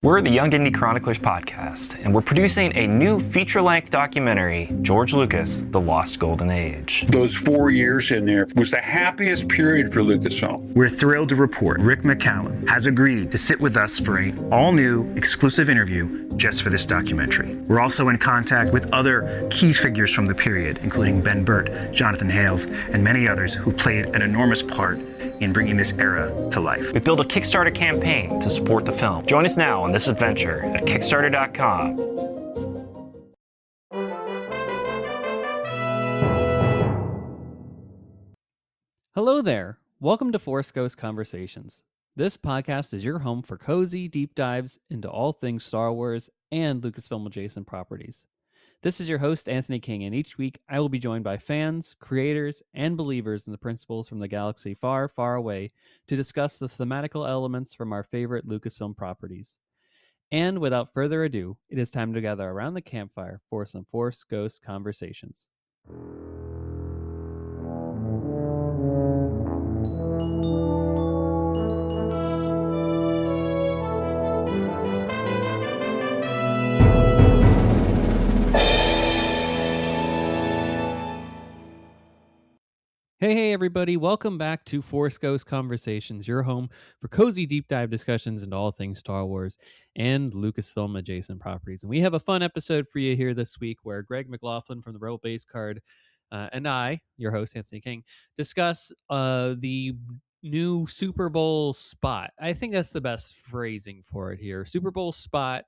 We're the Young Indie Chroniclers podcast, and we're producing a new feature-length documentary, George Lucas, The Lost Golden Age. Those 4 years in there was the happiest period for Lucasfilm. We're thrilled to report Greg McLaughlin has agreed to sit with us for an all-new exclusive interview just for this documentary. We're also in contact with other key figures from the period, including Ben Burt, Jonathan Hales, and many others who played an enormous part in bringing this era to life. We built a Kickstarter campaign to support the film. Join us now on this adventure at Kickstarter.com. Hello there. Welcome to Force Ghost Conversations. This podcast is your home for cozy deep dives into all things Star Wars and Lucasfilm adjacent properties. This is your host, Anthony King, and each week I will be joined by fans, creators, and believers in the principles from the galaxy far, far away to discuss the thematical elements from our favorite Lucasfilm properties. And without further ado, it is time to gather around the campfire for some Force Ghost Conversations. Hey everybody, welcome back to Force Ghost Conversations, your home for cozy deep dive discussions into all things Star Wars and Lucasfilm adjacent properties. And we have a fun episode for you here this week where Greg McLaughlin from the Rebel Base Card and I, your host Anthony King, discuss the new Super Bowl spot. I think that's the best phrasing for it here. Super Bowl spot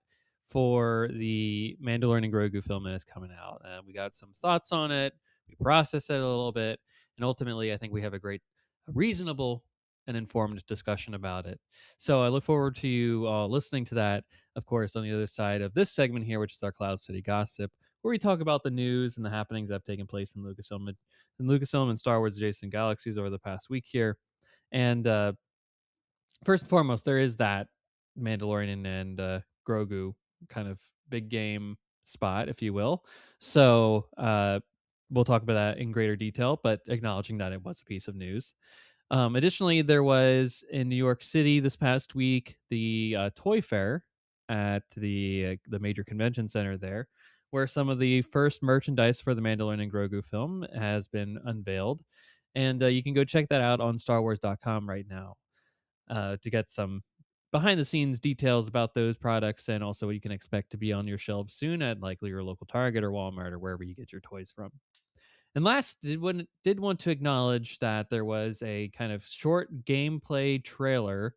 for the Mandalorian and Grogu film that is coming out. We got some thoughts on it. We processed it a little bit. And ultimately, I think we have a reasonable and informed discussion about it. So I look forward to you listening to that, of course, on the other side of this segment here, which is our Cloud City Gossip, where we talk about the news and the happenings that have taken place in Lucasfilm and Star Wars adjacent galaxies over the past week here. And first and foremost, there is that Mandalorian and Grogu kind of big game spot, if you will. So we'll talk about that in greater detail, but acknowledging that it was a piece of news. Additionally, there was in New York City this past week the Toy Fair at the major convention center there, where some of the first merchandise for the Mandalorian and Grogu film has been unveiled. And you can go check that out on StarWars.com right now to get some behind-the-scenes details about those products and also what you can expect to be on your shelves soon at likely your local Target or Walmart or wherever you get your toys from. And last, did want to acknowledge that there was a kind of short gameplay trailer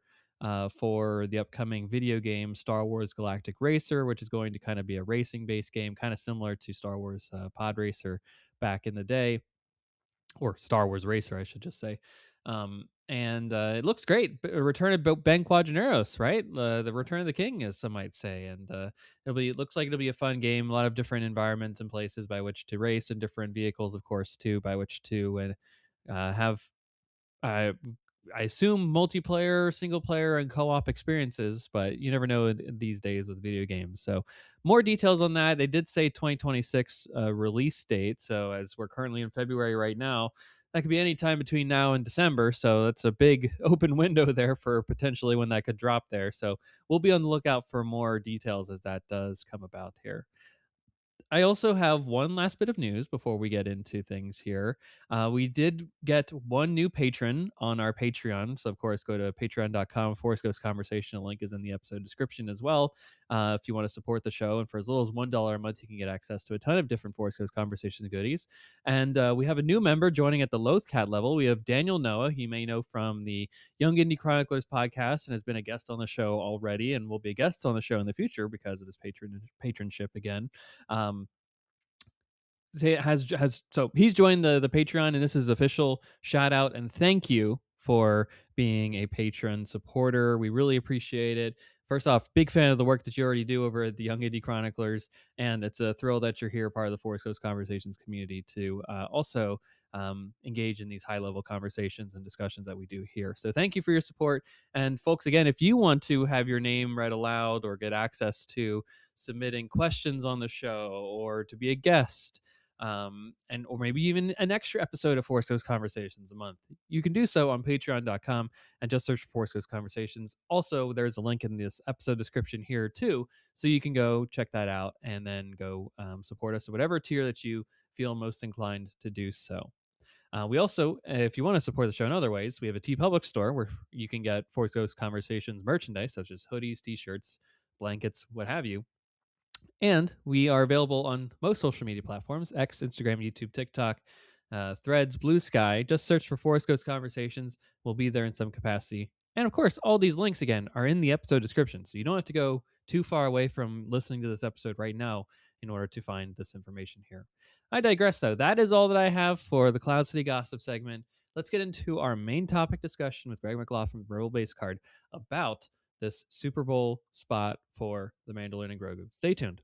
for the upcoming video game Star Wars Galactic Racer, which is going to kind of be a racing-based game, kind of similar to Star Wars Pod Racer back in the day, or Star Wars Racer, I should just say. And it looks great. A return of Ben Quadraneros, right? The Return of the King, as some might say. And it looks like it'll be a fun game. A lot of different environments and places by which to race, and different vehicles, of course, too, by which to have, I assume, multiplayer, single player, and co-op experiences. But you never know these days with video games. So more details on that. They did say 2026 release date. So as we're currently in February right now, that could be any time between now and December. So that's a big open window there for potentially when that could drop there. So we'll be on the lookout for more details as that does come about here. I also have one last bit of news before we get into things here. We did get one new patron on our Patreon. So, of course, go to patreon.com/Force Ghost Conversation. A link is in the episode description as well. If you want to support the show, and for as little as $1 a month, you can get access to a ton of different Force Ghost Conversations goodies. And we have a new member joining at the Lothcat level. We have Daniel Noah. You may know from the Young Indie Chroniclers podcast and has been a guest on the show already and will be a guest on the show in the future because of his patronship again. So he's joined the Patreon, and this is official shout out and thank you for being a patron supporter. We really appreciate it. First off, big fan of the work that you already do over at the Young Indie Chroniclers, and it's a thrill that you're here, part of the Force Ghost Conversations community, to also engage in these high-level conversations and discussions that we do here. So thank you for your support. And folks, again, if you want to have your name read aloud or get access to submitting questions on the show or to be a guest, and or maybe even an extra episode of Force Ghost Conversations a month, you can do so on patreon.com and just search for Force Ghost Conversations. Also, there's a link in this episode description here too, so you can go check that out and then go support us at whatever tier that you feel most inclined to do so. We also, if you want to support the show in other ways, we have a TeePublic store where you can get Force Ghost Conversations merchandise, such as hoodies, t-shirts, blankets, what have you. And we are available on most social media platforms: X, Instagram, YouTube, TikTok, Threads, Blue Sky. Just search for Forest Ghost Conversations. We'll be there in some capacity. And of course, all these links, again, are in the episode description. So you don't have to go too far away from listening to this episode right now in order to find this information here. I digress, though. That is all that I have for the Cloud City Gossip segment. Let's get into our main topic discussion with Greg McLaughlin from Rebel Base Card about this Super Bowl spot for the Mandalorian and Grogu. Stay tuned.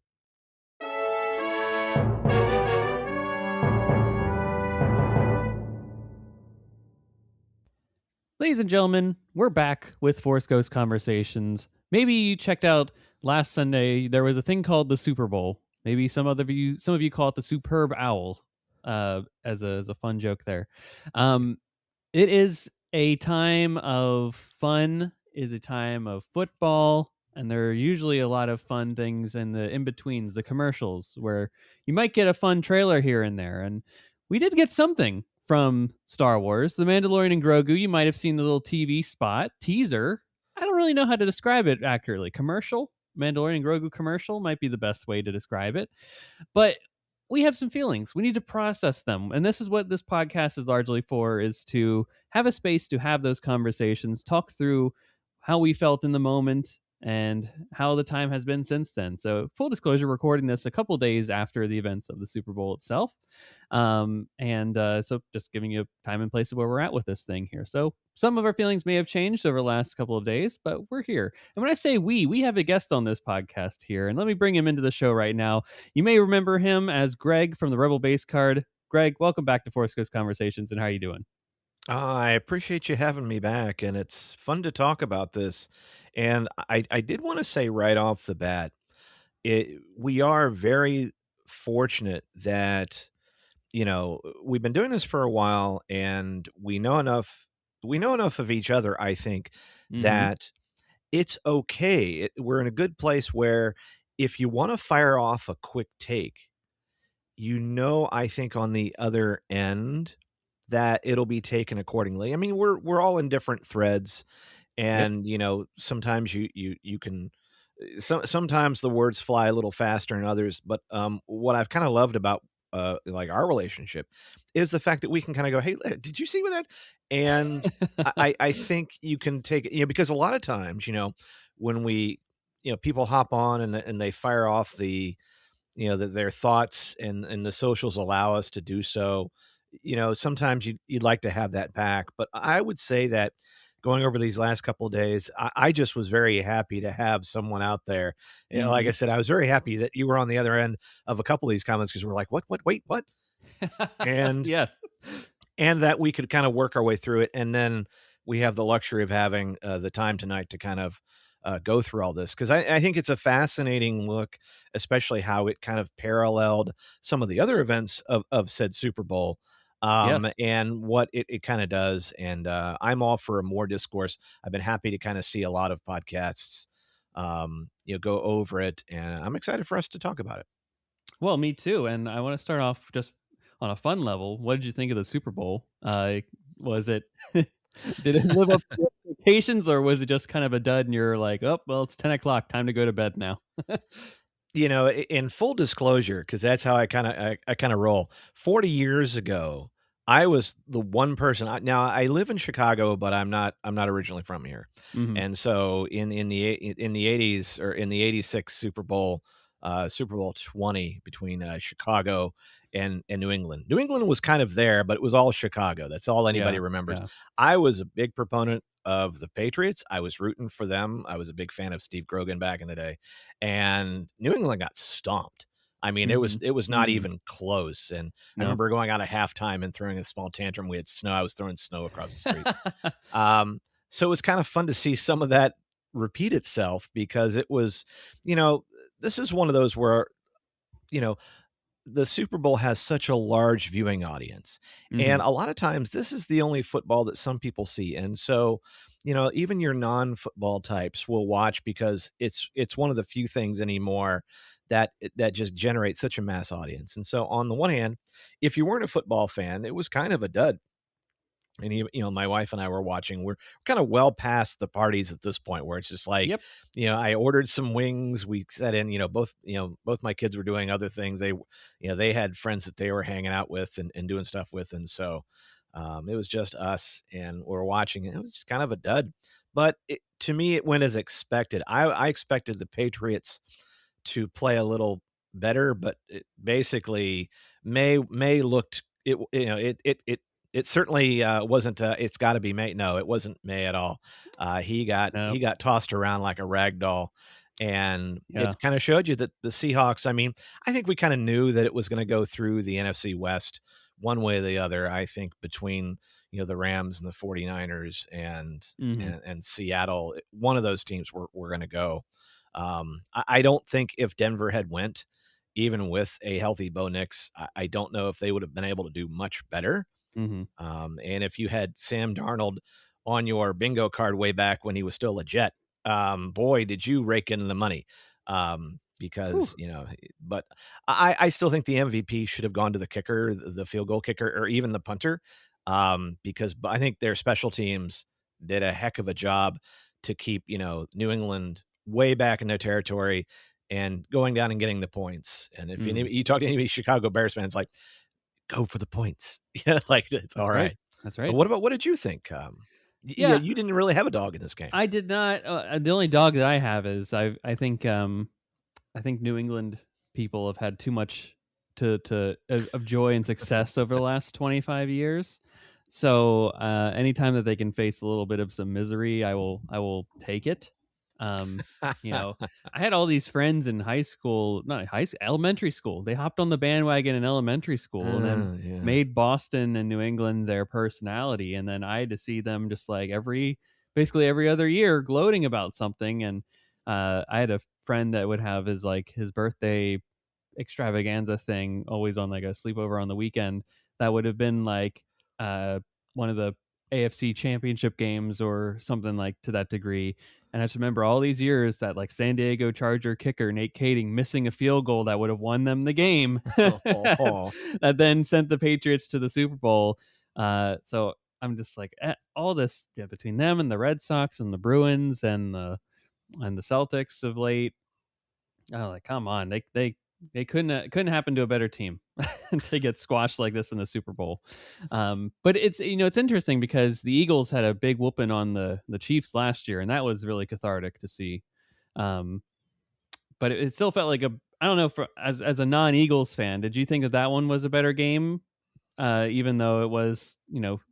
Ladies and gentlemen, we're back with Force Ghost Conversations. Maybe you checked out last Sunday. There was a thing called the Super Bowl. Maybe some of you call it the Superb Owl, as a fun joke there. It is a time of fun, is a time of football, and there are usually a lot of fun things in the in-betweens, the commercials, where you might get a fun trailer here and there. And we did get something from Star Wars. The Mandalorian and Grogu, you might have seen the little TV spot, teaser. I don't really know how to describe it accurately. Commercial? Mandalorian and Grogu commercial might be the best way to describe it. But we have some feelings. We need to process them. And this is what this podcast is largely for, is to have a space to have those conversations, talk through how we felt in the moment and how the time has been since then. So full disclosure, recording this a couple days after the events of the Super Bowl itself. So just giving you a time and place of where we're at with this thing here. So some of our feelings may have changed over the last couple of days, but we're here. And when I say we have a guest on this podcast here, and let me bring him into the show right now. You may remember him as Greg from the Rebel Base Card. Greg, welcome back to Force Ghost Conversations, and how are you doing? I appreciate you having me back, and it's fun to talk about this. And I did want to say right off the bat, we are very fortunate that, we've been doing this for a while, and we know enough of each other, I think, Mm-hmm. that it's okay. We're in a good place where if you want to fire off a quick take, I think on the other end that it'll be taken accordingly. I mean, we're all in different threads, Yep. and sometimes you can sometimes the words fly a little faster than others. But what I've kind of loved about like our relationship is the fact that we can kind of go, "Hey, did you see what that?" And I think you can take it, because a lot of times, when people hop on and they fire off their thoughts, and the socials allow us to do so. Sometimes you'd like to have that back, but I would say that going over these last couple of days, I just was very happy to have someone out there. Like Mm-hmm. I said, I was very happy that you were on the other end of a couple of these comments, because we're like, what, wait, what? And Yes. and that we could kind of work our way through it. And then we have the luxury of having the time tonight to kind of go through all this, because I think it's a fascinating look, especially how it kind of paralleled some of the other events of said Super Bowl, Yes. and what it kind of does. And I'm all for more discourse. I've been happy to kind of see a lot of podcasts go over it, and I'm excited for us to talk about it. Well, me too. And I want to start off just on a fun level. What did you think of the Super Bowl? Was it did it live up to your expectations, or was it just kind of a dud and you're like, oh well, it's 10 o'clock, time to go to bed now? In full disclosure, because that's how I kind of roll. 40 years ago, I was the one person. Now I live in Chicago, but I'm not originally from here. Hmm. And so in the 80s, or in the 86 Super Bowl, Super Bowl 20 between Chicago and New England. New England was kind of there, but it was all Chicago. That's all anybody Yeah. remembers. Yeah. I was a big proponent of the Patriots. I was rooting for them. I was a big fan of Steve Grogan back in the day, and New England got stomped. I mean, it Hmm. was it was not Hmm. even close. And I No. remember going out at halftime and throwing a small tantrum. We had snow. I was throwing snow across the street. So it was kind of fun to see some of that repeat itself, because it was, this is one of those where, you know, the Super Bowl has such a large viewing audience. And Mhm. a lot of times this is the only football that some people see. And so, even your non-football types will watch because it's one of the few things anymore that just generates such a mass audience. And so on the one hand, if you weren't a football fan, it was kind of a dud. And my wife and I were watching. We're kind of well past the parties at this point, where it's just like, Yep. I ordered some wings. We sat in. Both my kids were doing other things. They had friends that they were hanging out with and doing stuff with, and so it was just us, and we're watching. It was just kind of a dud, but to me, it went as expected. I expected the Patriots to play a little better, but basically May looked it. It certainly wasn't. It's got to be May. No, it wasn't May at all. He No. got tossed around like a rag doll, and Yeah. it kind of showed you that the Seahawks. I mean, I think we kind of knew that it was going to go through the NFC West one way or the other. I think between the Rams and the 49ers Mhm. and Seattle, one of those teams were going to go. I don't think if Denver had went, even with a healthy Bo Nix, I don't know if they would have been able to do much better. Mhm. And if you had Sam Darnold on your bingo card way back when he was still a Jet, boy, did you rake in the money. Whew. Because, but I still think the MVP should have gone to the kicker, the field goal kicker, or even the punter, because I think their special teams did a heck of a job to keep, New England way back in their territory and going down and getting the points. And if Mhm. you talk to any Chicago Bears fans, like, go for the points. Yeah, like it's all That's right. right. That's But right. what did you think? Yeah, Yeah, you didn't really have a dog in this game. I did not. The only dog that I have is I think New England people have had too much of joy and success over the last 25 years. So anytime that they can face a little bit of some misery, I will take it. Um, you know, I had all these friends in high school, not high school, elementary school. They hopped on the bandwagon in elementary school and then Yeah. made Boston and New England their personality. And then I had to see them just like basically every other year gloating about something. And I had a friend that would have his birthday extravaganza thing always on like a sleepover on the weekend. That would have been like uh one of the AFC championship games or something like to that degree. And I just remember all these years that like San Diego Charger kicker Nate Kading missing a field goal that would have won them the game Oh. that then sent the Patriots to the Super Bowl. So I'm just like all this between them and the Red Sox and the Bruins and the Celtics of late. Oh, like come on, they couldn't happen to a better team to get squashed like this in the Super Bowl. But it's interesting because the Eagles had a big whooping on the Chiefs last year, and that was really cathartic to see. Um, but it still felt like I don't know, as a non-Eagles fan, did you think that one was a better game? Even though it was,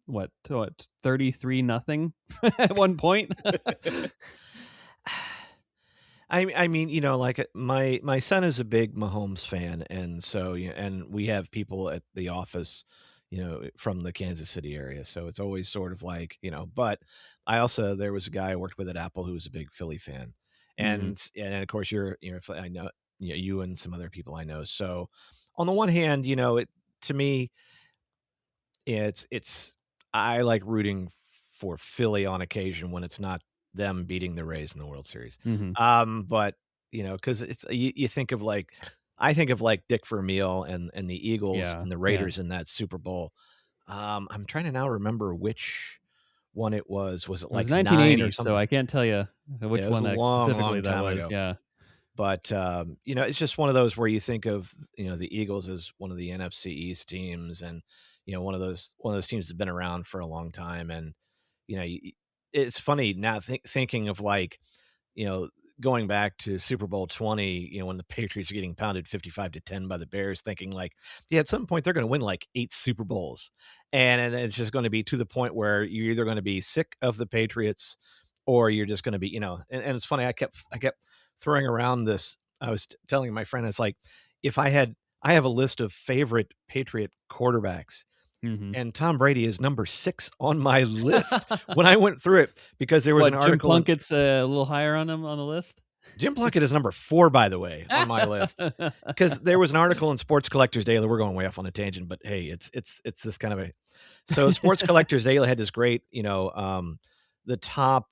what 33-0 at one point. I mean, like my son is a big Mahomes fan, and so and we have people at the office, from the Kansas City area, so it's always sort of like, But there was a guy I worked with at Apple who was a big Philly fan, Hmm. and of course I know, you and some other people I know. So on the one hand, to me, it's I like rooting for Philly on occasion when it's not them beating the Rays in the World Series. Hmm. But because it's you think of like I think of like Dick Vermeil and the Eagles Yeah, and the yeah. Raiders in that Super Bowl. I'm trying to now remember which one it was. Was it It was like 9 or 1980, so something? I can't tell you Yeah, which it was one a that long, specifically long that time was. ago. Yeah. But it's just one of those where you think of the Eagles as one of the NFC East teams, and one of those teams that's been around for a long time, and you know y- it's funny now thinking of like you know going back to Super Bowl 20, when the Patriots are getting pounded 55-10 by the Bears, thinking like, yeah, at some point they're going to win like 8 Super Bowls, and it's just going to be to the point where you're either going to be sick of the Patriots or you're just going to be and it's funny, I kept throwing around this. I was telling my friend, it's like if I have a list of favorite Patriot quarterbacks, Hmm. and Tom Brady is number 6 on my list when I went through it, because there was an What, Jim article in. Plunkett's a little higher on him on the list? Jim Plunkett is number 4, by the way, on my list, because there was an article in Sports Collectors Daily. We're going way off on a tangent, but hey, it's this kind of a. So Sports Collectors Daily had this great, the top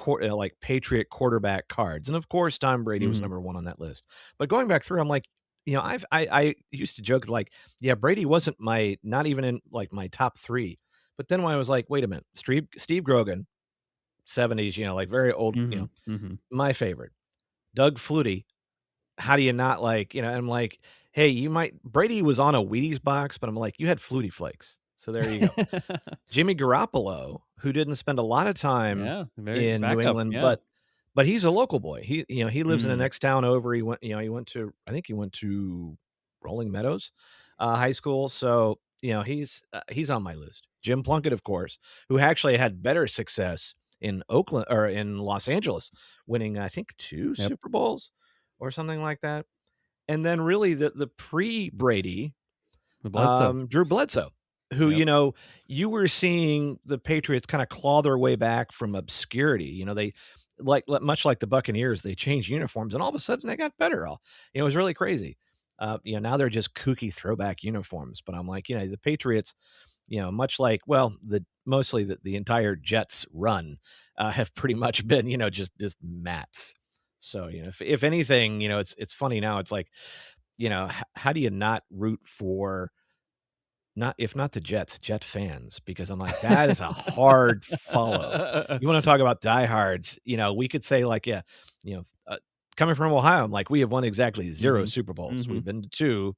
like Patriot quarterback cards, and of course Tom Brady was number 1 on that list. But going back through, I'm like, I used to joke like, yeah, Brady wasn't not even in like my top 3, but then when I was like, wait a minute, Steve Grogan, 70s, like very old, my favorite. Doug Flutie, how do you not like, and I'm like, hey, Brady was on a Wheaties box, but I'm like, you had Flutie Flakes. So there you go. Jimmy Garoppolo, who didn't spend a lot of time in New England, but he's a local boy. He lives in the next town over. He went to Rolling Meadows High School. So, he's on my list. Jim Plunkett, of course, who actually had better success in Oakland or in Los Angeles, winning, I think, 2 Super Bowls or something like that. And then really the pre-Brady, Drew Bledsoe, who, you were seeing the Patriots kind of claw their way back from obscurity. They much like the Buccaneers, they changed uniforms and all of a sudden they got better. It was really crazy. Now they're just kooky throwback uniforms, but I'm like, the Patriots, much like, mostly the entire Jets run have pretty much been, just mats. So, if anything, it's funny now. It's like, how do you not root for if not the Jets, Jet fans? Because I'm like, that is a hard follow. You want to talk about diehards? We could say like, coming from Ohio, I'm like, we have won exactly 0 Super Bowls. We've been to 2,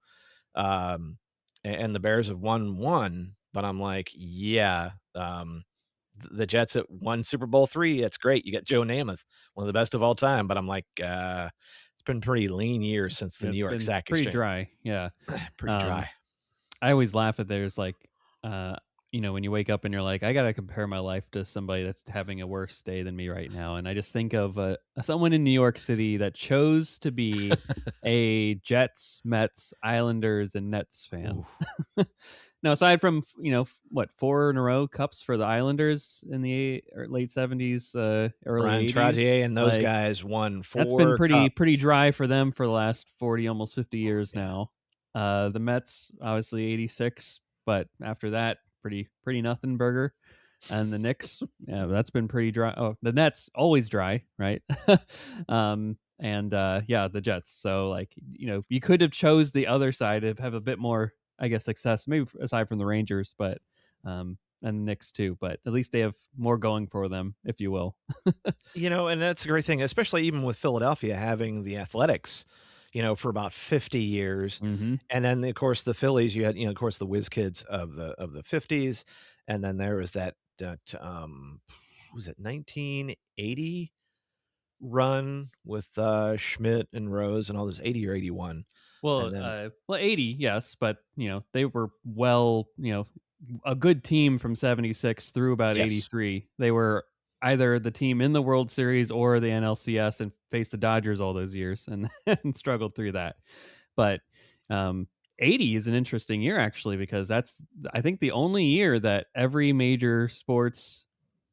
and the Bears have won 1. But I'm like, the Jets have won Super Bowl 3. That's great. You got Joe Namath, one of the best of all time. But I'm like, it's been pretty lean years since the New York Sack pretty Exchange. Dry, yeah, pretty dry. I always laugh at there's like, when you wake up and you're like, I gotta compare my life to somebody that's having a worse day than me right now, and I just think of someone in New York City that chose to be a Jets, Mets, Islanders, and Nets fan. Now, aside from 4 in a row cups for the Islanders in the late 70s, early Brian 80s, Trottier and those guys won 4. That's been cups. pretty dry for them for the last 40, almost 50 years now. The Mets, obviously 86, but after that, pretty nothing burger. And the Knicks, that's been pretty dry. Oh, the Nets, always dry, right? The Jets. So like, you could have chose the other side to have a bit more, I guess, success, maybe aside from the Rangers, but and the Knicks too, but at least they have more going for them, if you will. And that's a great thing, especially even with Philadelphia having the Athletics, for about 50 years. And then of course the Phillies, you had, of course the whiz kids of the 50s. And then there was that was it 1980 run with Schmidt and Rose and all those, 80 or 81. Well, 80, yes, but they were a good team from 76 through about 83. They were either the team in the World Series or the NLCS and faced the Dodgers all those years and struggled through that. But 80 is an interesting year, actually, because that's, I think, the only year that every major sports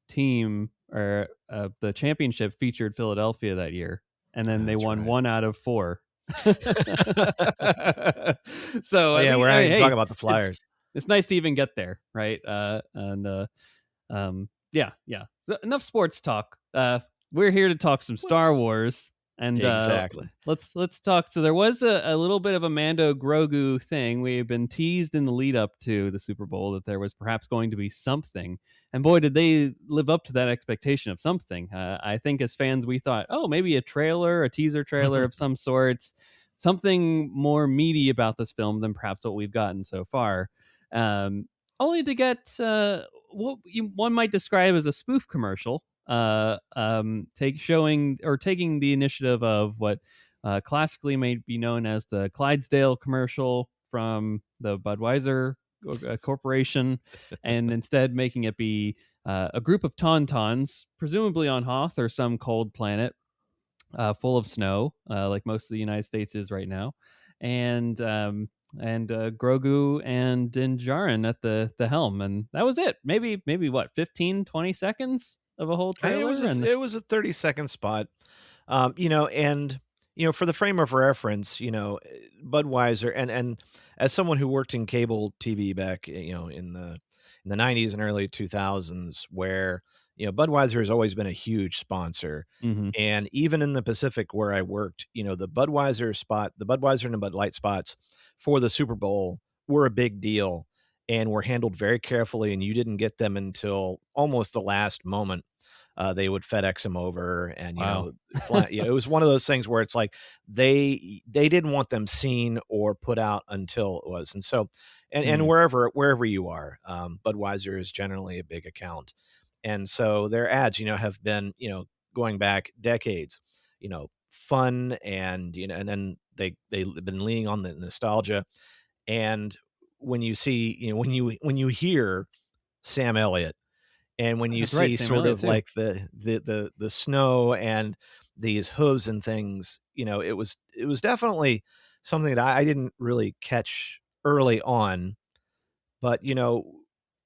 team or the championship featured Philadelphia that year. And then they won 1 out of 4. So we're talking about the Flyers. It's nice to even get there, right? So enough sports talk. We're here to talk some Star Wars, and exactly. Let's talk. So there was a little bit of a Mando Grogu thing. We've been teased in the lead up to the Super Bowl that there was perhaps going to be something, and boy, did they live up to that expectation of something. I think as fans, we thought, oh, maybe a teaser trailer of some sorts, something more meaty about this film than perhaps what we've gotten so far. Only to get what one might describe as a spoof commercial, taking the initiative of what classically may be known as the Clydesdale commercial from the Budweiser Corporation, and instead making it be a group of tauntauns, presumably on Hoth or some cold planet, full of snow, like most of the United States is right now, and Grogu and Din Djarin at the helm, and that was it. Maybe what, 15-20 seconds of a whole trailer? It was a 30-second spot. And for the frame of reference, Budweiser, and as someone who worked in cable TV back, in the 90s and early 2000s, where Budweiser has always been a huge sponsor, Mm-hmm. and even in the Pacific where I worked, the Budweiser and the Bud Light spots for the Super Bowl were a big deal and were handled very carefully, and you didn't get them until almost the last moment. They would FedEx them over, and Wow. it was one of those things where it's like they didn't want them seen or put out until it was, and so and Mm. wherever you are, Budweiser is generally a big account, and so their ads, have been going back decades, fun, and and then they've been leaning on the nostalgia, and when you see when you hear Sam Elliott, and when you That's right, see Sam sort Elliott of too. like the snow and these hooves and things, it was definitely something that I didn't really catch early on, but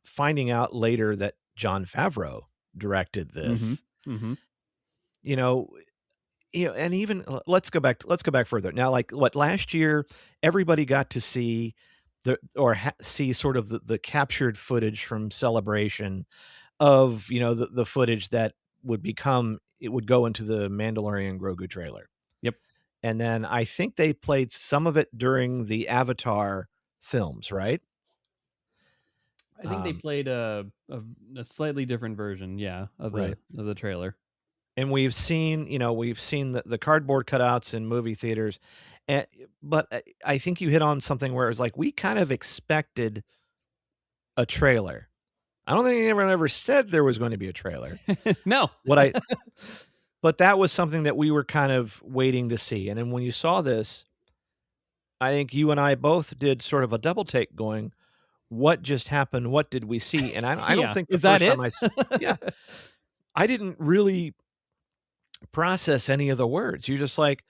finding out later that Jon Favreau directed Mm-hmm. this, Mm-hmm. you know, and even let's go back further. Now, like what last year, everybody got to see see sort of the captured footage from Celebration of the footage that it would go into the Mandalorian and Grogu trailer. Yep. And then I think they played some of it during the Avatar films, right? I think they Um, played a slightly different version, yeah, of right. the trailer. And we've seen the cardboard cutouts in movie theaters, and, but I think you hit on something where it's like we kind of expected a trailer. I don't think anyone ever said there was going to be a trailer. No. What I But that was something that we were kind of waiting to see, and then when you saw this, I think you and I both did sort of a double take going, "What just happened? What did we see?" And I don't Yeah. think the Is that first time it? yeah, I didn't really process any of the words. You're just like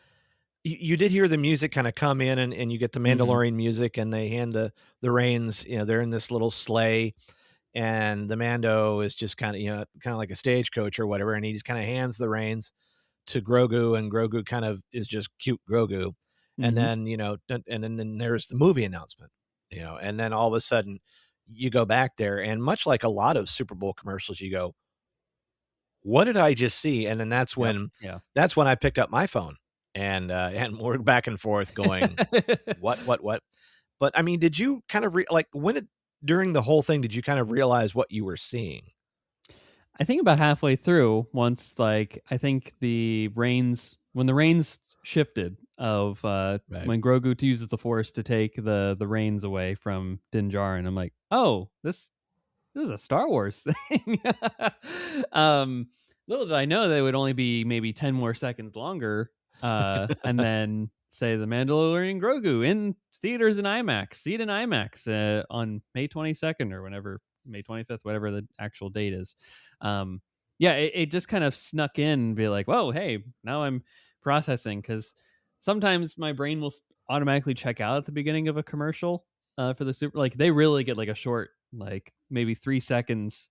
you did hear the music kinda come in, and you get the Mhm. Mandalorian music, and they hand the reins, they're in this little sleigh, and the Mando is just kinda like a stagecoach or whatever, and he just kinda hands the reins to Grogu, and Grogu kind of is just cute Grogu. And Mhm. then, then there's the movie announcement, and then all of a sudden you go back there, and much like a lot of Super Bowl commercials, you go, "What did I just see?" And then Yep. Yeah. that's when I picked up my phone, and we're back and forth going, "What?" But I mean, did you kind of like during the whole thing, did you kind of realize what you were seeing? I think about halfway through, once like I think when the reins shifted of Right. when Grogu uses the Force to take the reins away from Din Djarin, I'm like, oh, this is a Star Wars thing. um, Little did I know that it would only be maybe 10 more seconds longer, and then say the Mandalorian Grogu in theaters in IMAX, see it in IMAX on May 22nd or whenever, May 25th, whatever the actual date is. Um, yeah, it just kind of snuck in and be like, whoa, hey, now I'm processing, because sometimes my brain will automatically check out at the beginning of a commercial for the super. Like they really get like a short, like maybe 3 seconds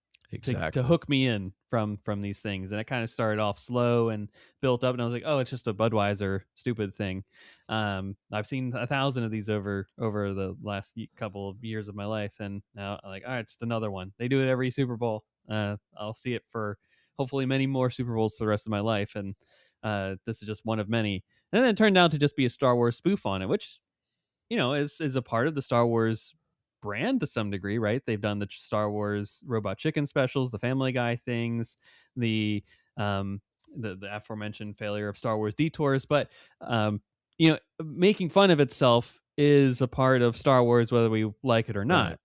to Exactly. hook me in from these things, and it kind of started off slow and built up, and I was like, oh, it's just a Budweiser stupid thing. I've seen 1,000 of these over the last couple of years of my life, and now I'm like, all right, it's another one. They do it every Super Bowl. I'll see it for hopefully many more Super Bowls for the rest of my life, and this is just one of many. And then it turned out to just be a Star Wars spoof on it, which is a part of the Star Wars brand to some degree, right? They've done the Star Wars Robot Chicken specials, the Family Guy things, the um the aforementioned failure of Star Wars Detours, but making fun of itself is a part of Star Wars, whether we like it or Right. not.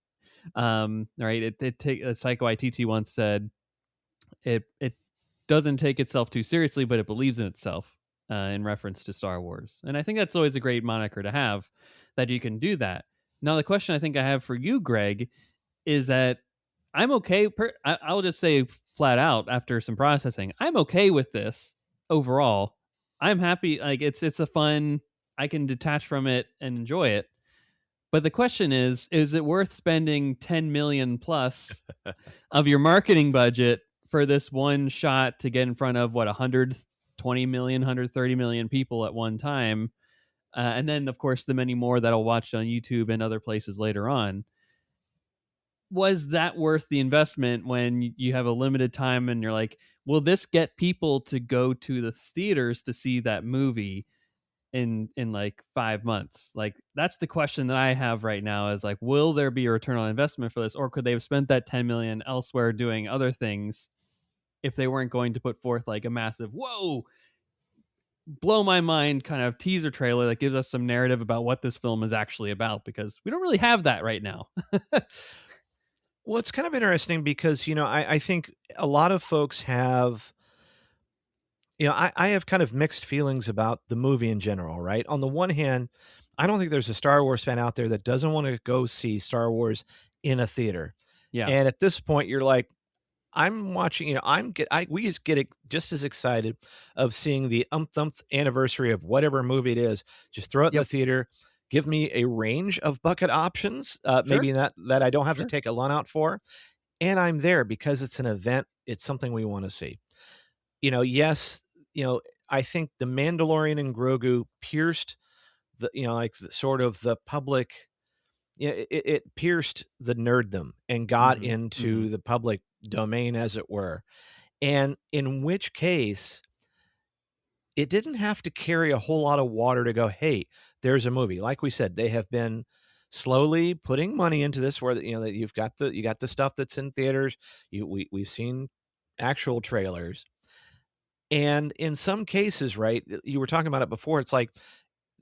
Right? It take Psycho ITT once said it doesn't take itself too seriously, but it believes in itself, in reference to Star Wars. And I think that's always a great moniker to have, that you can do that. Now, the question I think I have for you, Greg, is that I'm okay. I'll just say flat out after some processing, I'm okay with this overall. I'm happy. Like it's a fun. I can detach from it and enjoy it. But the question is it worth spending 10 million plus of your marketing budget for this one shot to get in front of what, 100 20 million, 130 million people at one time. And then, of course, the many more that'll watch on YouTube and other places later on. Was that worth the investment when you have a limited time and you're like, will this get people to go to the theaters to see that movie in like 5 months? Like, that's the question that I have right now, is like, will there be a return on investment for this, or could they have spent that 10 million elsewhere doing other things if they weren't going to put forth like a massive, whoa, blow my mind kind of teaser trailer that gives us some narrative about what this film is actually about, because we don't really have that right now. Well, it's kind of interesting because, I think a lot of folks have, I have kind of mixed feelings about the movie in general, right? On the one hand, I don't think there's a Star Wars fan out there that doesn't want to go see Star Wars in a theater. Yeah. And at this point, you're like, I'm watching, we just get just as excited of seeing the umpth anniversary of whatever movie it is. Just throw it in the Yep. theater. Give me a range of bucket options, Sure. maybe that I don't have to Sure. take a lunch out for. And I'm there because it's an event. It's something we want to see. Yes, I think the Mandalorian and Grogu pierced the, sort of the public. Yeah, it pierced the nerddom and got into the public domain, as it were. And in which case, it didn't have to carry a whole lot of water to go, hey, there's a movie. Like we said, they have been slowly putting money into this, where that you got the stuff that's in theaters. We've seen actual trailers. And in some cases, right, you were talking about it before, it's like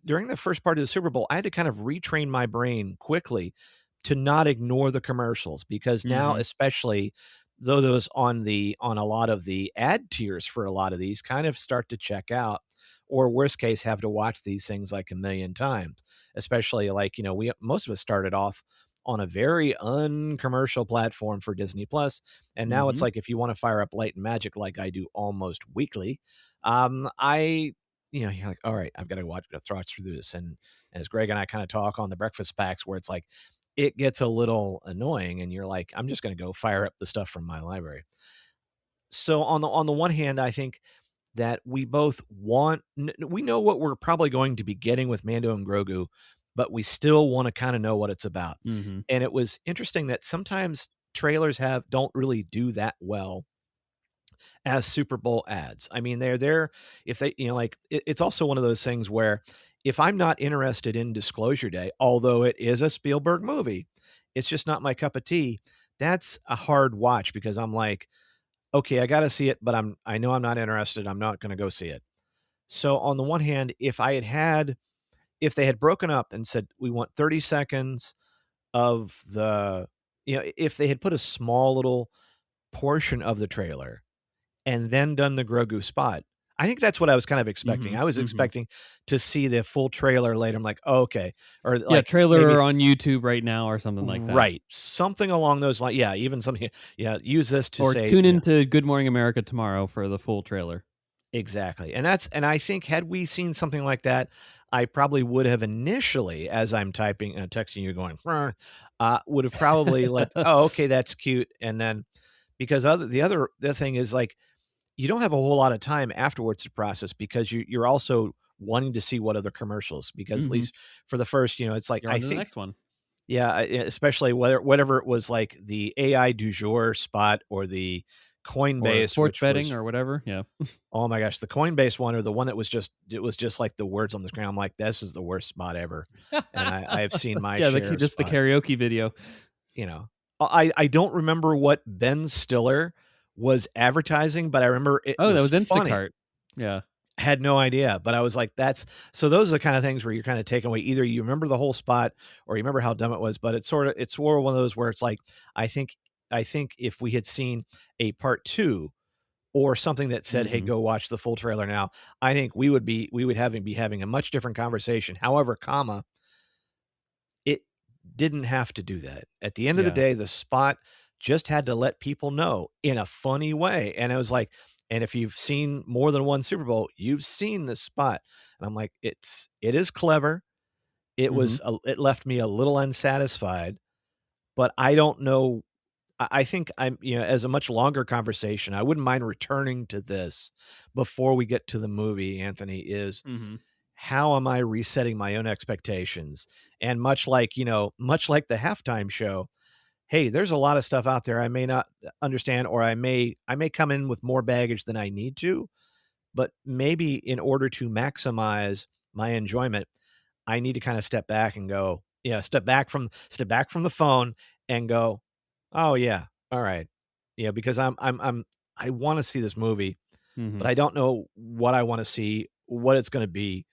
during the first part of the Super Bowl, I had to kind of retrain my brain quickly to not ignore the commercials, because now, especially those on a lot of the ad tiers for a lot of these kind of start to check out, or worst case have to watch these things like a million times. Especially like, most of us started off on a very uncommercial platform for Disney Plus, and now it's like, if you want to fire up Light and Magic like I do almost weekly, you're like, all right, I've got to throw through this. And as Greg and I kind of talk on the breakfast packs, where it's like, it gets a little annoying and you're like, I'm just going to go fire up the stuff from my library. So on the one hand, I think that we both we know what we're probably going to be getting with Mando and Grogu, but we still want to kind of know what it's about. And it was interesting that sometimes trailers don't really do that well as Super Bowl ads. I mean, they're there if they, it's also one of those things where if I'm not interested in Disclosure Day, although it is a Spielberg movie, it's just not my cup of tea. That's a hard watch, because I'm like, okay, I got to see it, but I know I'm not interested. I'm not going to go see it. So on the one hand, if they had broken up and said, we want 30 seconds of if they had put a small little portion of the trailer and then done the Grogu spot, I think that's what I was kind of expecting. I was expecting to see the full trailer later. I'm like, oh, okay. Or like trailer maybe on YouTube right now or something like that. Right. Something along those lines. Yeah, even something. Yeah, use this to say. Or tune into Good Morning America tomorrow for the full trailer. Exactly. And I think had we seen something like that, I probably would have initially, as I'm typing and texting you going, would have probably oh, okay, that's cute. And then, because the other thing is, like, you don't have a whole lot of time afterwards to process, because you're also wanting to see what other commercials, because at least for the first, it's like, You're on to the next one. Yeah, especially whatever it was, like the AI du jour spot or the Coinbase, or sports which betting was, or whatever. Yeah. oh my gosh, the Coinbase one, or the one that was just like the words on the screen. I'm like, this is the worst spot ever. And I've seen my share of just spots. the karaoke video. I don't remember what Ben Stiller was advertising, but I remember it. Oh, that was funny. Instacart. Yeah. Had no idea, but I was like, so those are the kind of things where you're kind of taken away. Either you remember the whole spot or you remember how dumb it was, but it's sort of one of those where it's like, I think if we had seen a part 2 or something that said, hey, go watch the full trailer now, I think we would be having a much different conversation. However, it didn't have to do that. At the end of the day, the spot just had to let people know in a funny way. And it was like, and if you've seen more than one Super Bowl, you've seen this spot. And I'm like, it is clever. It was, it left me a little unsatisfied, but I don't know. I think as a much longer conversation, I wouldn't mind returning to this before we get to the movie, Anthony, is Mm-hmm. how am I resetting my own expectations? And much like the halftime show, hey, there's a lot of stuff out there I may not understand, or I may come in with more baggage than I need to, but maybe in order to maximize my enjoyment, I need to kind of step back and go, step back from the phone and go, oh yeah, all right, because I want to see this movie, Mm-hmm. but I don't know what I want to see, what it's going to be.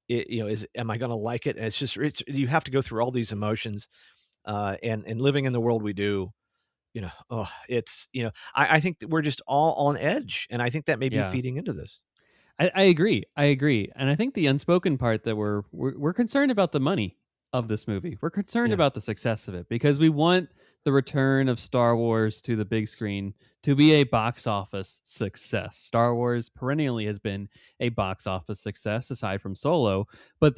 Am I going to like it? And it's you have to go through all these emotions, and living in the world we do, I think that we're just all on edge, and I think that may be Yeah. feeding into this. I agree. I agree. And I think the unspoken part that we're concerned about the money of this movie. We're concerned Yeah. about the success of it because we want the return of Star Wars to the big screen to be a box office success. Star Wars perennially has been a box office success aside from Solo, but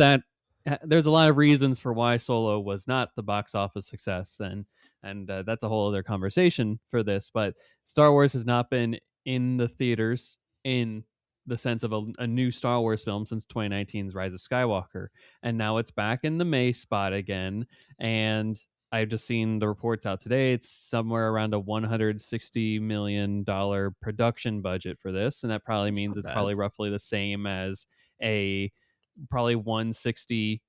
there's a lot of reasons for why Solo was not the box office success, and that's a whole other conversation for this, but Star Wars has not been in the theaters in the sense of a new Star Wars film since 2019's Rise of Skywalker. And now it's back in the May spot again. And I've just seen the reports out today. It's somewhere around a $160 million production budget for this. And that probably It's means not it's bad. probably roughly the same as a probably 160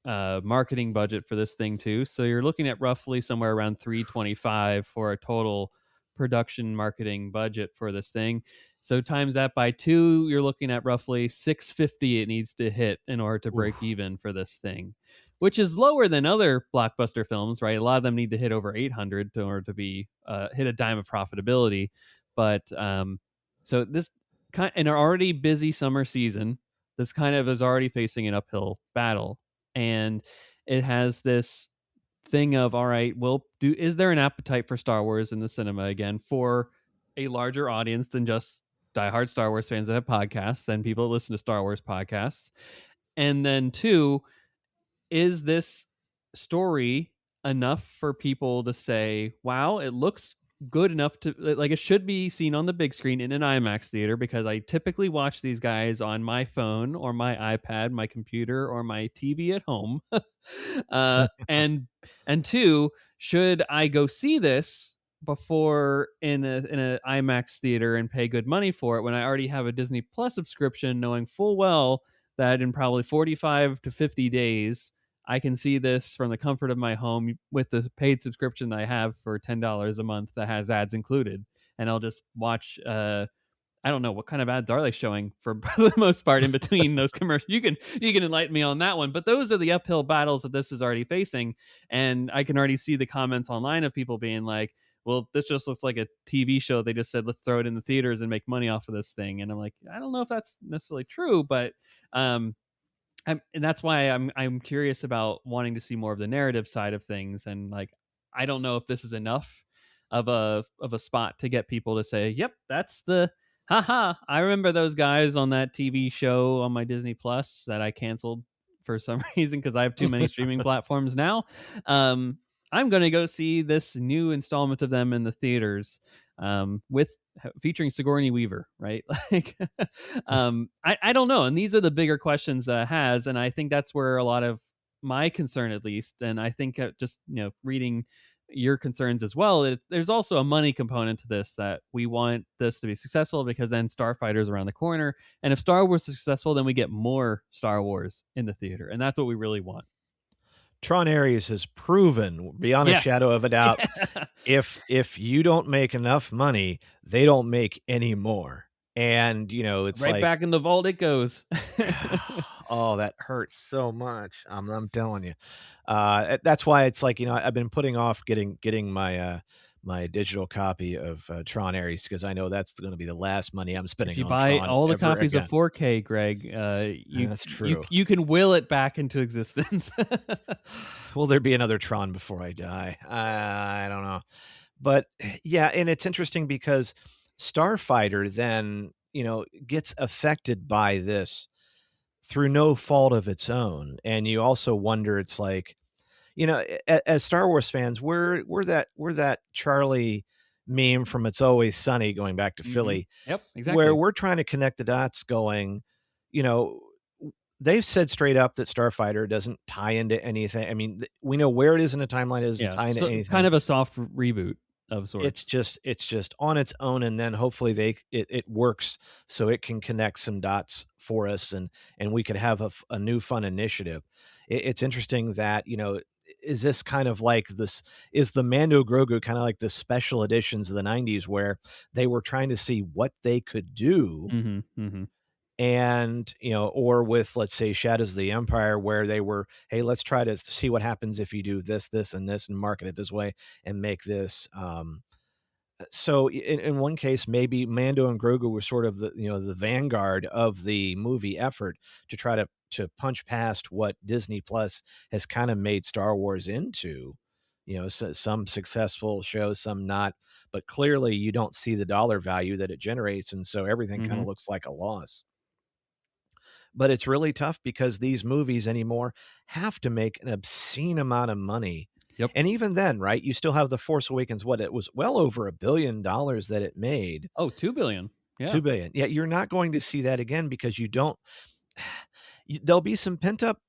marketing budget for this thing too. So you're looking at roughly somewhere around 325 for a total production marketing budget for this thing. So times that by 2, you're looking at roughly 650 it needs to hit in order to break Oof. even for this thing, which is lower than other blockbuster films, right? A lot of them need to hit over 800 in order to be hit a dime of profitability. But so this kind in an already busy summer season, this kind of is already facing an uphill battle, and it has this thing of, all right, well, is there an appetite for Star Wars in the cinema again for a larger audience than just diehard Star Wars fans that have podcasts and people that listen to Star Wars podcasts? And then two, is this story enough for people to say, wow, it looks good enough to like it should be seen on the big screen in an IMAX theater, because I typically watch these guys on my phone or my iPad, my computer, or my TV at home. And two, should I go see this before in a IMAX theater and pay good money for it when I already have a Disney Plus subscription, knowing full well that in probably 45 to 50 days I can see this from the comfort of my home with the paid subscription that I have for $10 a month that has ads included, and I'll just watch. I don't know what kind of ads are they showing for the most part in between those commercials. You can enlighten me on that one, but those are the uphill battles that this is already facing, and I can already see the comments online of people being like, "Well, this just looks like a TV show. They just said let's throw it in the theaters and make money off of this thing," and I'm like, I don't know if that's necessarily true, but um, and that's why I'm curious about wanting to see more of the narrative side of things, and like I don't know if this is enough of a spot to get people to say, "Yep, that's the haha. I remember those guys on that TV show on my Disney Plus that I canceled for some reason because I have too many streaming platforms now." Um, I'm going to go see this new installment of them in the theaters with featuring Sigourney Weaver, right? Like, I don't know. And these are the bigger questions that it has. And I think that's where a lot of my concern, at least, and I think just, reading your concerns as well, there's also a money component to this, that we want this to be successful because then Starfighter's around the corner. And if Star Wars is successful, then we get more Star Wars in the theater. And that's what we really want. Tron Ares has proven beyond a Yes. shadow of a doubt, if you don't make enough money, they don't make any more. And it's Right like, back in the vault it goes. oh, that hurts so much. I'm telling you. That's why it's like, I've been putting off getting my my digital copy of Tron Ares, because I know that's going to be the last money I'm If spending you on buy Tron all the ever copies again. of 4K, Greg, That's true. You can will it back into existence. Will there be another Tron before I die? I don't know. But yeah, and it's interesting because Starfighter then, gets affected by this through no fault of its own. And you also wonder, it's like, as Star Wars fans, we're that Charlie meme from It's Always Sunny going back to Philly, Yep, where exactly. we're trying to connect the dots going, you know, they've said straight up that Starfighter doesn't tie into anything. I mean, we know where it is in the timeline. It doesn't Yeah, tie into so anything. kind of a soft reboot of sorts. It's just on its own, and then hopefully it works so it can connect some dots for us, and we could have a new fun initiative. It's interesting that, is this kind of like this, is the Mando Grogu kind of like the special editions of the 90s where they were trying to see what they could do, and or with, let's say, Shadows of the Empire, where they were, hey, let's try to see what happens if you do this, and this, and market it this way and make this. So in one case, maybe Mando and Grogu were sort of the vanguard of the movie effort to try to punch past what Disney Plus has kind of made Star Wars into. Some successful shows, some not, but clearly you don't see the dollar value that it generates, and so everything kind of looks like a loss. But it's really tough because these movies anymore have to make an obscene amount of money. Yep. And even then, right, you still have The Force Awakens, it was well over $1 billion that it made. Oh, $2 billion. Yeah. $2 billion. Yeah, you're not going to see that again because you don't. There'll be some pent up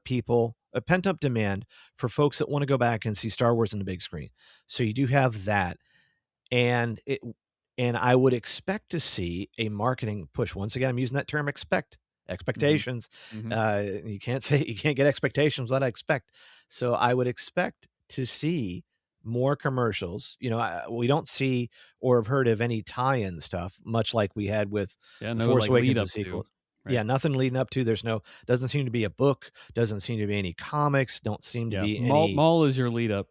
people, a pent up demand for folks that want to go back and see Star Wars on the big screen. So you do have that. And I would expect to see a marketing push. Once again, I'm using that term expectations. You can't get expectations without expect. So I would expect to see more commercials. We don't see or have heard of any tie-in stuff, much like we had with The Force Awakens, the sequel. Right. Yeah, nothing leading up to. Doesn't seem to be a book. Doesn't seem to be any comics. Don't seem to be any. Maul is your lead up.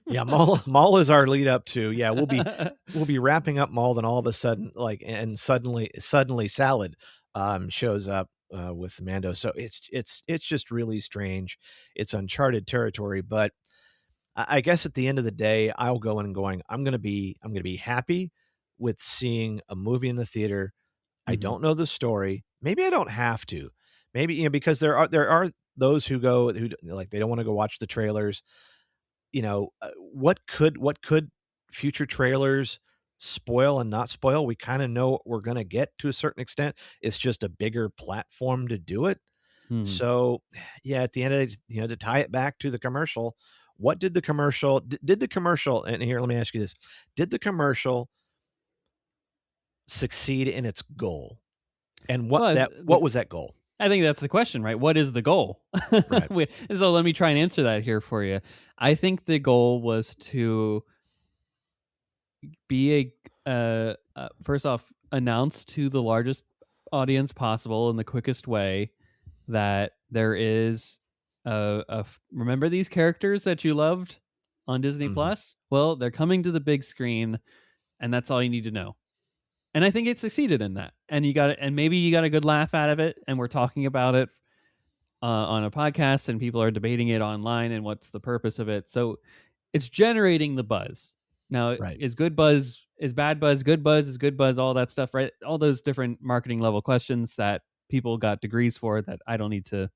Yeah, Maul is our lead up to. Yeah, we'll be wrapping up Maul, then all of a sudden, suddenly Salad shows up with Mando. So it's just really strange. It's uncharted territory, but I guess at the end of the day, I'll go in and going, I'm gonna be happy with seeing a movie in the theater. I don't know the story. Maybe I don't have to. Maybe, because there are those who go, who like, they don't want to go watch the trailers. What could future trailers spoil and not spoil? We kind of know what we're going to get to a certain extent. It's just a bigger platform to do it. So yeah, at the end of the, to tie it back to the commercial, what did the commercial, and here, let me ask you this. Did the commercial succeed in its goal? And what was that goal? I think that's the question, right? What is the goal? Right. So let me try and answer that here for you. I think the goal was to be first off, announce to the largest audience possible in the quickest way that there is remember these characters that you loved on Disney Plus? Well, they're coming to the big screen, and that's all you need to know. And I think it succeeded in that. And maybe you got a good laugh out of it, and we're talking about it on a podcast, and people are debating it online, and what's the purpose of it. So it's generating the buzz. Now, Right. Is good buzz, is bad buzz, good buzz, is good buzz, all that stuff, right? All those different marketing level questions that people got degrees for that I don't need to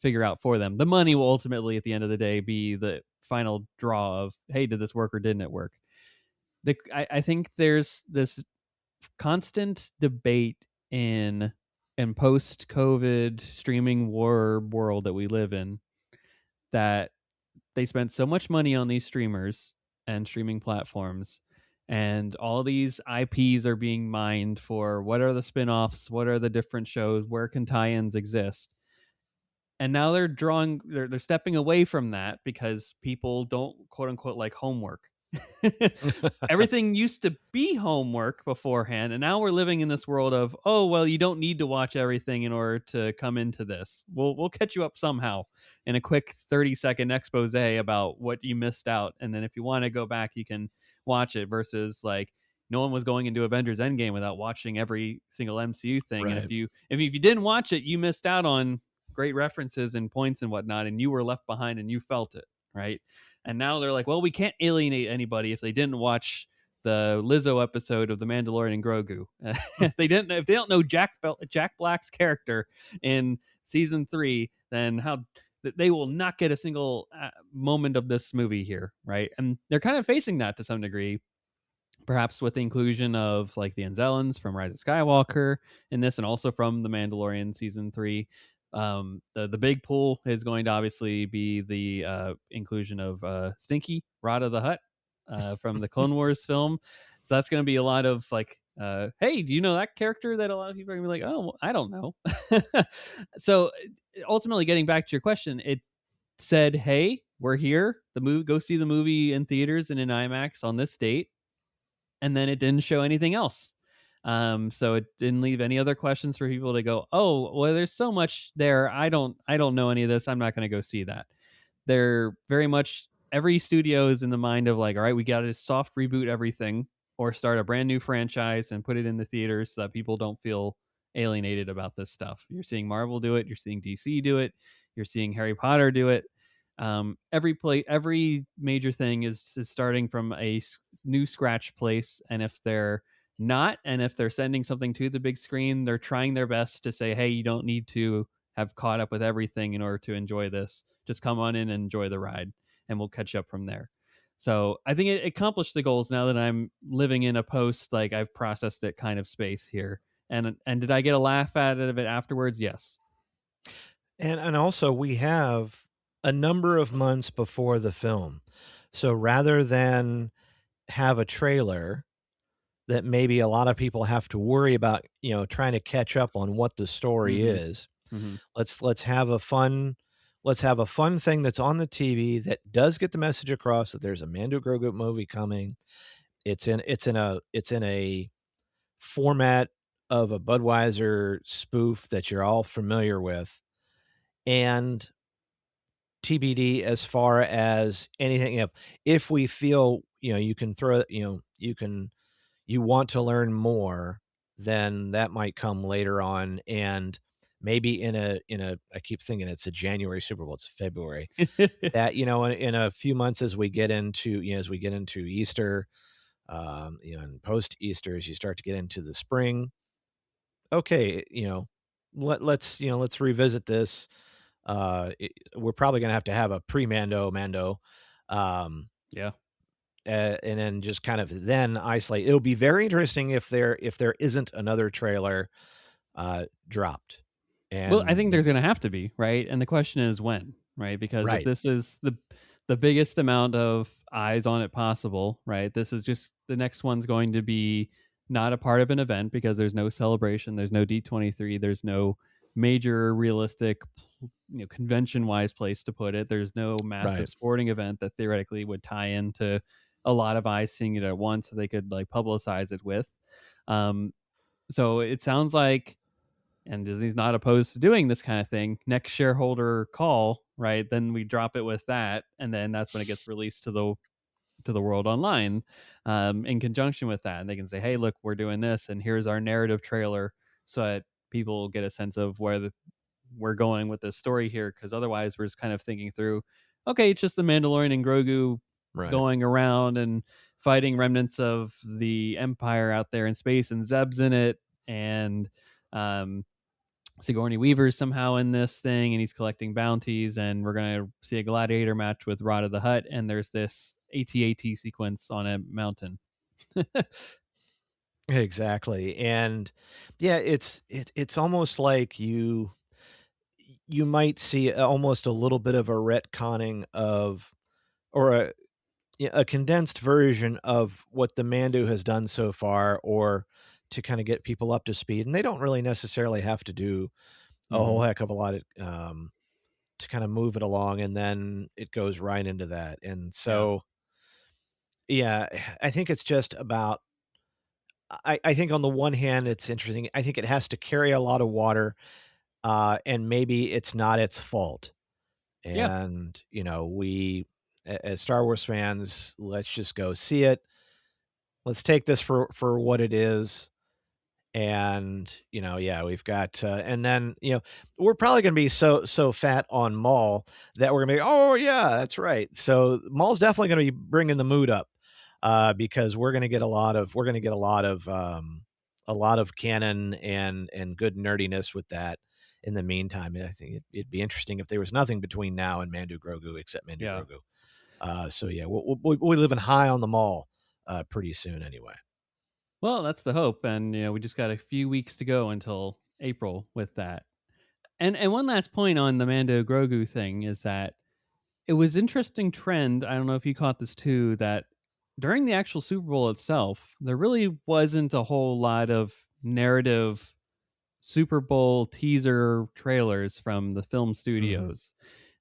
figure out for them. The money will ultimately, at the end of the day, be the final draw of, hey, did this work or didn't it work? I think there's this constant debate in post-COVID streaming war world that we live in, that they spent so much money on these streamers and streaming platforms, and all these IPs are being mined for what are the spin-offs, what are the different shows, where can tie-ins exist. And now they're stepping away from that because people don't, quote unquote, like homework. Everything used to be homework beforehand, and now we're living in this world of, oh well, you don't need to watch everything in order to come into this. We'll catch you up somehow in a quick 30-second expose about what you missed out, and then if you want to go back, you can watch it. Versus, like, no one was going into Avengers Endgame without watching every single MCU thing. Right. And if you didn't watch it, you missed out on great references and points and whatnot, and you were left behind and you felt it, right? And now they're like, well, we can't alienate anybody if they didn't watch the Lizzo episode of The Mandalorian and Grogu. If they don't know Jack Black's character in season 3, then how that they will not get a single moment of this movie here, right? And they're kind of facing that to some degree, perhaps with the inclusion of like the Anzellans from Rise of Skywalker in this, and also from The Mandalorian season 3. The big pull is going to obviously be the inclusion of Stinky Rod of the Hutt from the Clone Wars film. So that's going to be a lot of like, hey, do you know that character? That a lot of people are going to be like, oh, I don't know. So ultimately, getting back to your question, it said, hey, we're here. The movie, go see the movie in theaters and in IMAX on this date. And then it didn't show anything else. So it didn't leave any other questions for people to go, oh, well, there's so much there. I don't know any of this. I'm not going to go see that. They're very much, every studio is in the mind of like, all right, we got to soft reboot everything or start a brand new franchise and put it in the theaters so that people don't feel alienated about this stuff. You're seeing Marvel do it. You're seeing DC do it. You're seeing Harry Potter do it. Every major thing is starting from a new scratch place, and if they're not, and if they're sending something to the big screen, they're trying their best to say, hey, you don't need to have caught up with everything in order to enjoy this. Just come on in and enjoy the ride, and we'll catch up from there. So I think it accomplished the goals now that I'm living in a post, like I've processed it kind of space here. And did I get a laugh out of it afterwards? Yes. And also we have a number of months before the film. So rather than have a trailer that maybe a lot of people have to worry about, trying to catch up on what the story is, let's have a fun thing that's on the TV that does get the message across that there's a Mando Grogu movie coming. It's in a format of a Budweiser spoof that you're all familiar with, and TBD as far as anything. If we feel you can throw you want to learn more, then that might come later on, and maybe in a I keep thinking it's a January Super Bowl, it's February. That in a few months as we get into Easter, and post Easter, as you start to get into the spring, okay, let's revisit this. We're probably gonna have a pre-Mando, Yeah. and then just kind of then isolate. It'll be very interesting if there isn't another trailer dropped. And Well, I think there's going to have to be, right? And the question is when, right? Because if this is the biggest amount of eyes on it possible, right? This is just the next one's going to be not a part of an event because there's no celebration, there's no D23, there's no major realistic, convention-wise place to put it. There's no massive Right. sporting event that theoretically would tie into a lot of eyes seeing it at once so they could like publicize it with. So it sounds like, and Disney's not opposed to doing this kind of thing, next shareholder call, right? Then we drop it with that, and then that's when it gets released to the world online, in conjunction with that. And they can say, hey, look, we're doing this, and here's our narrative trailer, so that people get a sense of where we're going with this story here. Because otherwise, we're just kind of thinking through, okay, it's just the Mandalorian and Grogu going around and fighting remnants of the Empire out there in space, and Zeb's in it, and Sigourney Weaver's somehow in this thing, and he's collecting bounties, and we're going to see a gladiator match with Rod of the Hutt, and there's this AT-AT sequence on a mountain. Exactly. And yeah, it's almost like you might see almost a little bit of a retconning of, or a condensed version of what the Mando has done so far, or to kind of get people up to speed. And they don't really necessarily have to do a whole heck of a lot of, to kind of move it along, and then it goes right into that. And so, yeah, I think it's just about, I think on the one hand, it's interesting. I think it has to carry a lot of water, and maybe it's not its fault. Yeah. And, we, as Star Wars fans, let's just go see it. Let's take this for what it is. And, we've got, and then, we're probably going to be so fat on Maul that we're going to be, oh yeah, that's right. So Maul's definitely going to be bringing the mood up, because we're going to get a lot of canon and good nerdiness with that. in the meantime, I think it'd be interesting if there was nothing between now and Mandu Grogu except Mandu Yeah. Grogu. So yeah, we'll live in high on the mall pretty soon anyway. Well, that's the hope, and we just got a few weeks to go until April with that. And one last point on the Mando Grogu thing is that it was interesting trend. I don't know if you caught this too, that during the actual Super Bowl itself, there really wasn't a whole lot of narrative Super Bowl teaser trailers from the film studios.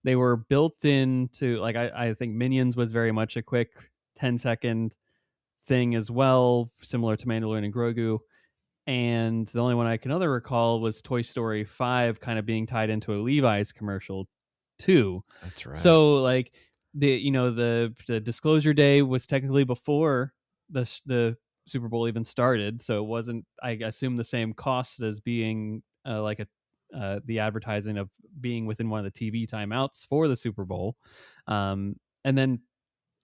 They were built into, like, I think Minions was very much a quick 10-second thing as well, similar to Mandalorian and Grogu. And the only one I can other recall was Toy Story 5 kind of being tied into a Levi's commercial too. That's right. So like the disclosure day was technically before the Super Bowl even started, so it wasn't, I assume, the same cost as being like the advertising of being within one of the TV timeouts for the Super Bowl. And then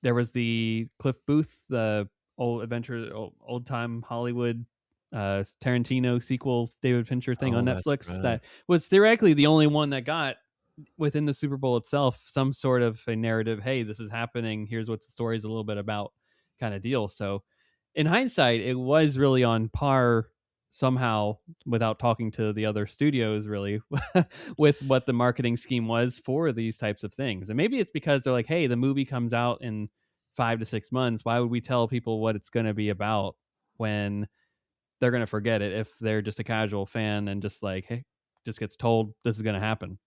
there was the Cliff Booth, the old time Hollywood Tarantino sequel, David Fincher thing on that's Netflix right. that was theoretically the only one that got within the Super Bowl itself some sort of a narrative. Hey, this is happening. Here's what the story's a little bit about, kind of deal. So, in hindsight, it was really on par somehow, without talking to the other studios, really, with what the marketing scheme was for these types of things. And maybe it's because they're like, hey, the movie comes out in 5 to 6 months. Why would we tell people what it's going to be about when they're going to forget it if they're just a casual fan and just like, hey, just gets told this is going to happen.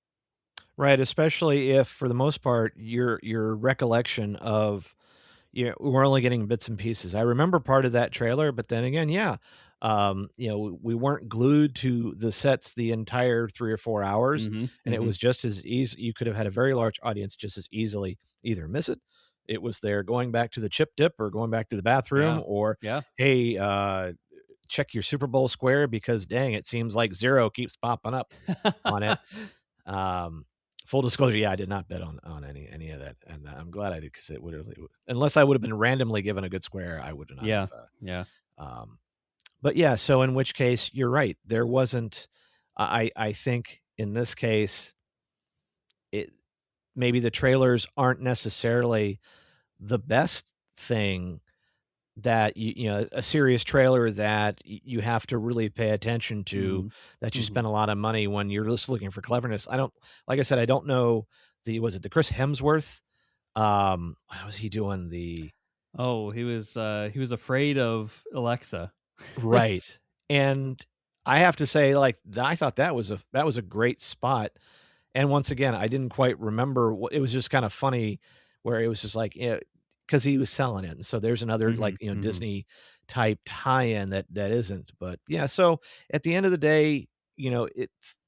Right, especially if, for the most part, your recollection of, we're only getting bits and pieces. I remember part of that trailer, but then again, yeah, we weren't glued to the sets the entire 3 or 4 hours, and it was just as easy. You could have had a very large audience just as easily either miss it. It was there going back to the chip dip or going back to the bathroom, or Yeah. hey, check your Super Bowl square because dang, it seems like 0 keeps popping up on it. Full disclosure, yeah, I did not bet on any of that, and I'm glad I did because it would have, unless I would have been randomly given a good square, I would not Yeah. have. Yeah. But yeah, so in which case, you're right. There wasn't. I think in this case, it maybe the trailers aren't necessarily the best thing that a serious trailer that you have to really pay attention to, that you spend a lot of money when you're just looking for cleverness. Like I said, I don't know was it the Chris Hemsworth? What was he doing? Oh, he was afraid of Alexa. Right. And I have to say, like, I thought that was a great spot. And once again, I didn't quite remember what it was. Just kind of funny where it was just like, because he was selling it. And so there's another Disney type tie-in that isn't. But yeah, so at the end of the day,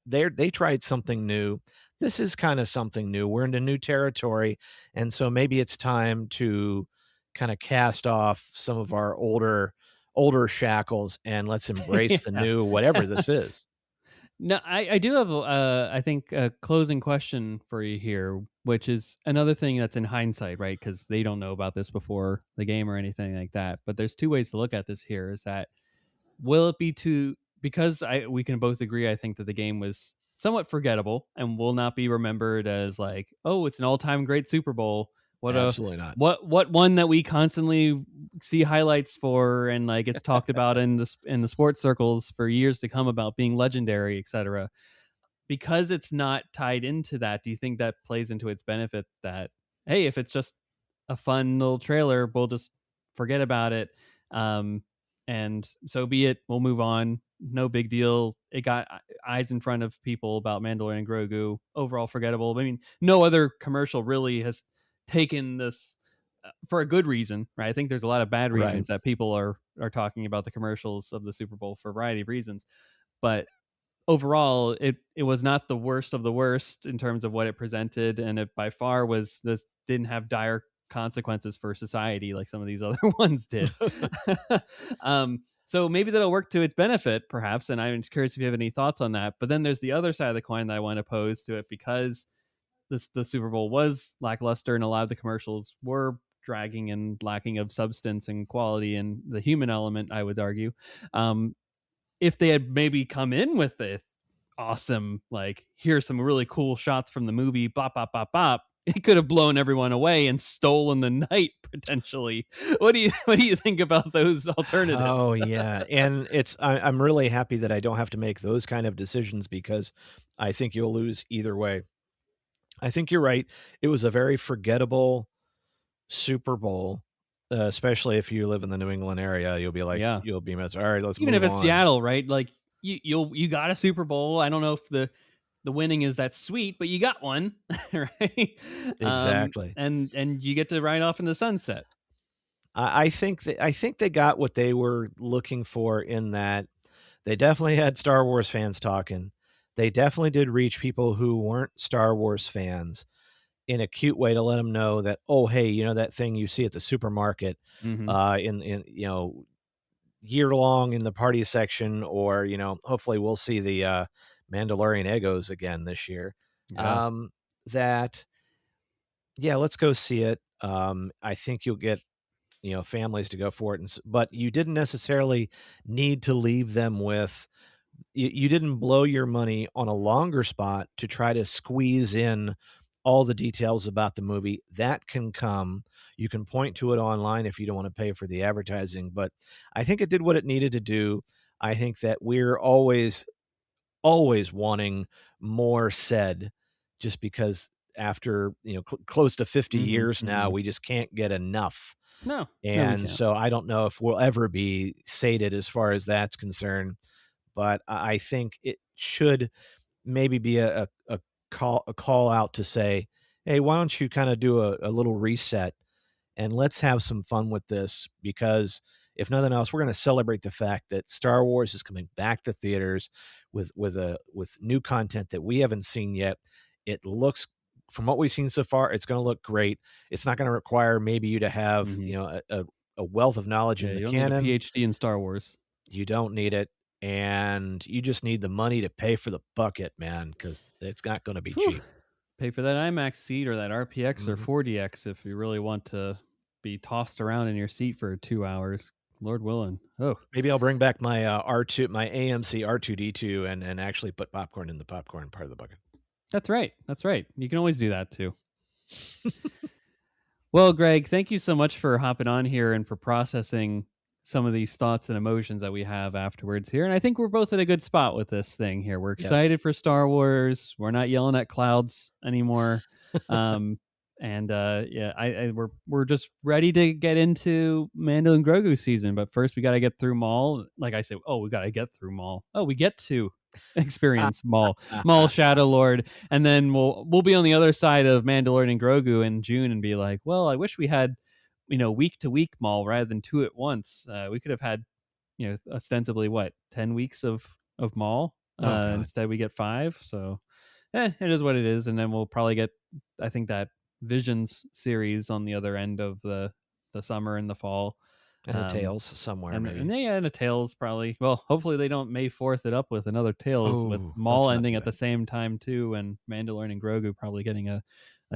they tried something new. This is kind of something new. We're into new territory. And so maybe it's time to kind of cast off some of our older shackles and let's embrace the new, whatever this is. No, I do have I think a closing question for you here, which is another thing that's in hindsight, right? Because they don't know about this before the game or anything like that. But there's two ways to look at this here: is that will it be too, because we can both agree, I think, that the game was somewhat forgettable and will not be remembered as like, oh, it's an all-time great Super Bowl. Absolutely not. What one that we constantly see highlights for, and like it's talked about in the sports circles for years to come about being legendary, etc. Because it's not tied into that, do you think that plays into its benefit that, hey, if it's just a fun little trailer, we'll just forget about it, and so be it, we'll move on, no big deal, it got eyes in front of people about Mandalorian and Grogu, overall forgettable. I mean, no other commercial really has taken this for a good reason, right? I think there's a lot of bad reasons that people are talking about the commercials of the Super Bowl for a variety of reasons, but overall it was not the worst of the worst in terms of what it presented, and it by far was, this didn't have dire consequences for society like some of these other ones did. So maybe that'll work to its benefit perhaps, and I'm curious if you have any thoughts on that. But then there's the other side of the coin that I want to pose to it, because the Super Bowl was lackluster and a lot of the commercials were dragging and lacking of substance and quality and the human element, I would argue. If they had maybe come in with awesome, like, here's some really cool shots from the movie, bop, bop, bop, bop, it could have blown everyone away and stolen the night potentially. What do you think about those alternatives? Oh yeah, and I'm really happy that I don't have to make those kind of decisions because I think you'll lose either way. I think you're right. It was a very forgettable Super Bowl, especially if you live in the New England area. You'll be like, Yeah. you'll be all right. Let's Even if move it's on. Seattle, right? Like you got a Super Bowl. I don't know if the winning is that sweet, but you got one, right? Exactly. And you get to ride off in the sunset. I think they got what they were looking for in that they definitely had Star Wars fans talking. They definitely did reach people who weren't Star Wars fans in a cute way to let them know that, oh, hey, you know that thing you see at the supermarket, Mhm. in year long in the party section, or hopefully we'll see the Mandalorian Egos again this year. Yeah. That yeah, let's go see it. I think you'll get families to go for it, but you didn't necessarily need to leave them with. You didn't blow your money on a longer spot to try to squeeze in all the details about the movie. That can come. You can point to it online if you don't want to pay for the advertising, but I think it did what it needed to do. I think that we're always wanting more said, just because after close to 50 Mhm, years now, mhm. we just can't get enough. No, we And can't. so I don't know if we'll ever be sated as far as that's concerned, but I think it should maybe be a call out to say, hey, why don't you kind of do a little reset and let's have some fun with this, because if nothing else, we're going to celebrate the fact that Star Wars is coming back to theaters with new content that we haven't seen yet. It looks, from what we've seen so far, it's going to look great. It's not going to require maybe you to have Mhm. a wealth of knowledge Yeah, in the you don't need a canon. PhD in Star Wars. You don't need it, and you just need the money to pay for the bucket, man, because it's not going to be Whew. cheap. Pay for that IMAX seat or that RPX or Mhm. 4DX if you really want to be tossed around in your seat for 2 hours. Lord willing. Oh, Maybe I'll bring back my R2, my AMC R2D2, and actually put popcorn in the popcorn part of the bucket. that's right. That's right. You can always do that too. Well, Greg, thank you so much for hopping on here and for processing some of these thoughts and emotions that we have afterwards here. And I think we're both at a good spot with this thing here. We're Yes. excited for Star Wars. We're not yelling at clouds anymore. Um, yeah, we're just ready to get into Mando and Grogu season. But first, we got to get through Maul. Like I said, oh, we got to get through Maul. Oh, we get to experience Maul Shadow Lord, and then we'll be on the other side of Mandalorian and Grogu in June and be like, well, I wish we had week to week Maul rather than two at once. We could have had ostensibly what 10 weeks of Maul. Oh God. Instead we get 5. So it is what it is, and then we'll probably get, I think, that Visions series on the other end of the summer and the fall. And a Tails somewhere, And maybe. yeah, and a Tails probably. Well, hopefully they don't May 4th it up with another Tails with Oh, let's Maul not ending do at the that. same time too, and Mandalorian and Grogu probably getting a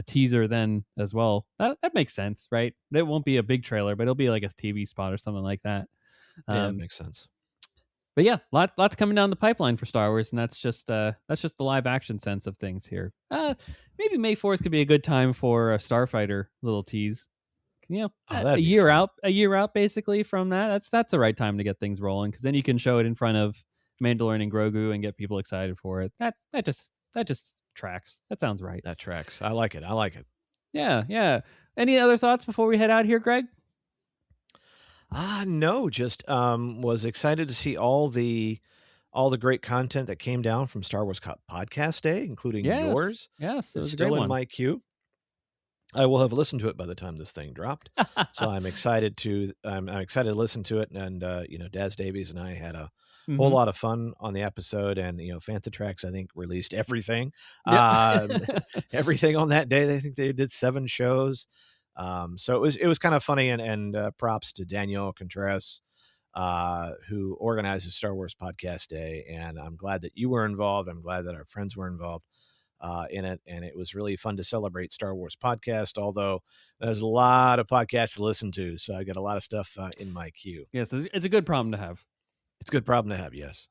teaser then as well. That makes sense, right? It won't be a big trailer, but it'll be like a TV spot or something like that. Yeah, it Um, makes sense. but yeah, lots coming down the pipeline for Star Wars, and that's just the live action sense of things here. Maybe May 4th could be a good time for a Starfighter little tease. Oh, A that'd be year fun. out, basically from that. That's the right time to get things rolling, because then you can show it in front of Mandalorian and Grogu and get people excited for it. That just tracks. That sounds right. That tracks. I like it. I like it. Yeah, yeah. Any other thoughts before we head out here, Greg? No, just was excited to see all the great content that came down from Star Wars Podcast Day, including Yes, yours. yes. It It's was a great still in one. my queue. I will have listened to it by the time this thing dropped. So I'm excited to listen to it. And Daz Davies and I had a whole hmm lot of fun on the episode. And Fantha Tracks, I think, released everything. Yep. Everything on that day. I think they did 7 shows. So it was kind of funny, and props to Daniel Contreras, who organizes Star Wars Podcast Day. And I'm glad that you were involved. I'm glad that our friends were involved in it, and it was really fun to celebrate Star Wars podcast, although there's a lot of podcasts to listen to, so I got a lot of stuff in my queue. Yes, it's a good problem to have. It's a good problem to have. Yes.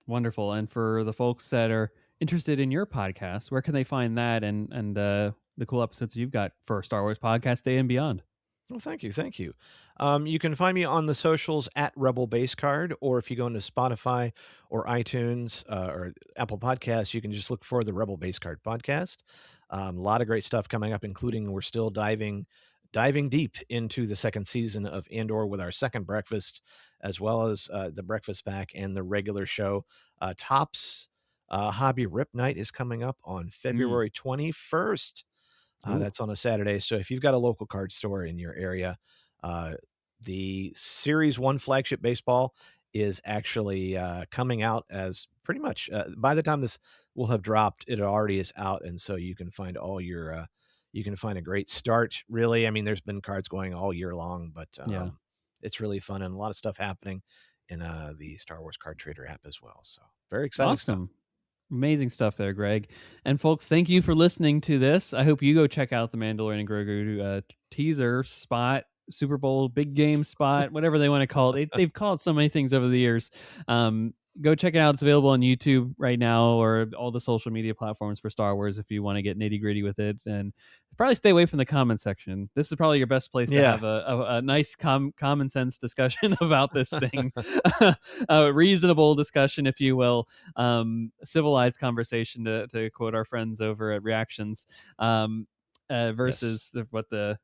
Wonderful. And for the folks that are interested in your podcast, where can they find that and the cool episodes you've got for Star Wars Podcast Day and beyond? Well, thank you, thank you. You can find me on the socials at Rebel Base Card, or if you go into Spotify or iTunes or Apple Podcasts, you can just look for the Rebel Base Card podcast. A lot of great stuff coming up, including we're still diving deep into the second season of Andor with our second breakfast, as well as the breakfast pack and the regular show. Tops Hobby Rip Night is coming up on February 21st. That's on a Saturday. So if you've got a local card store in your area, the Series 1 flagship baseball is actually coming out as pretty much by the time this will have dropped, it already is out. And so you can find all your, you can find a great start, really. I mean, there's been cards going all year long, but Yeah. it's really fun and a lot of stuff happening in the Star Wars Card Trader app as well. So very exciting stuff. Awesome. Amazing stuff there, Greg. And folks, thank you for listening to this. I hope you go check out the Mandalorian and Grogu teaser spot, Super Bowl, big game spot, whatever they want to call it. They've called so many things over the years. Go check it out. It's available on YouTube right now or all the social media platforms for Star Wars if you want to get nitty gritty with it. And probably stay away from the comment section. This is probably your best place to have a nice common sense discussion about this thing. A reasonable discussion, if you will. Civilized conversation, to quote our friends over at Reactions, versus what the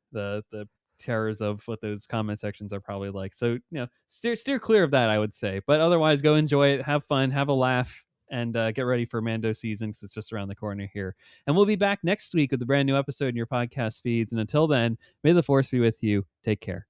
terrors of what those comment sections are probably like. So, steer clear of that, I would say. But otherwise, go enjoy it, have fun, have a laugh, and get ready for Mando season because it's just around the corner here. And we'll be back next week with a brand new episode in your podcast feeds. And until then, may the Force be with you. Take care.